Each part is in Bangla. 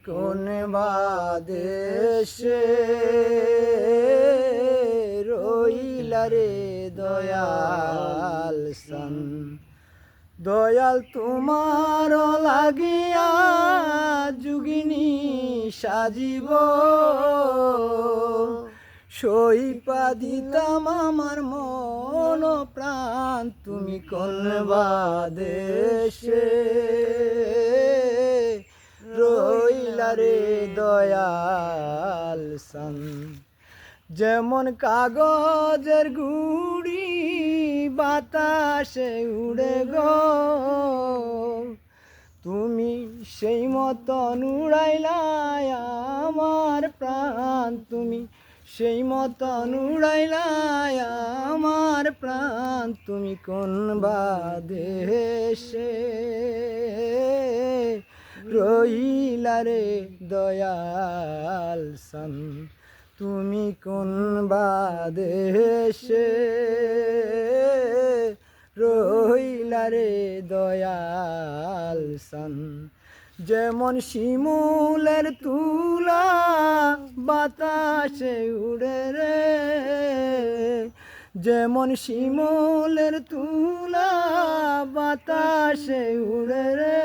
কোন বাদেশে রইলা রে দয়াল সান, দয়াল তোমার লাগিয়া যুগিনী সাজিব, সইপা দিতাম আমার মন প্রাণ, তুমি কোন বাদেশে রইলা রে দয়াল সান। যেমন কাগজের গুড়ি বাতাসে উড়ে গো, তুমি সেই মতন উড়াইলা আমার প্রাণ, তুমি সেই মতন উড়াইলা আমার প্রাণ, তুমি কোন বাদেশে রইলা রে দয়াল সান, তুমি কোন বাদেশে রইলা রে দয়াল সান। যেমন শিমুলের তুলা বাতাসে উড়ে রে, যেমন শিমুলের তুলা বাতাসে উড়ে রে,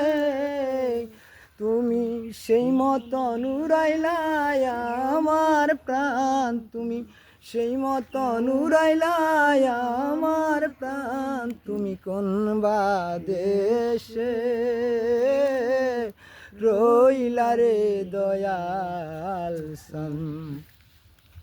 তুমি সেই মতন উড়াইলা আমার প্রাণ, তুমি সেই মতন উড়াইলা আমার প্রাণ, তুমি কোন বাদেশে রইলা রে দয়াল সান।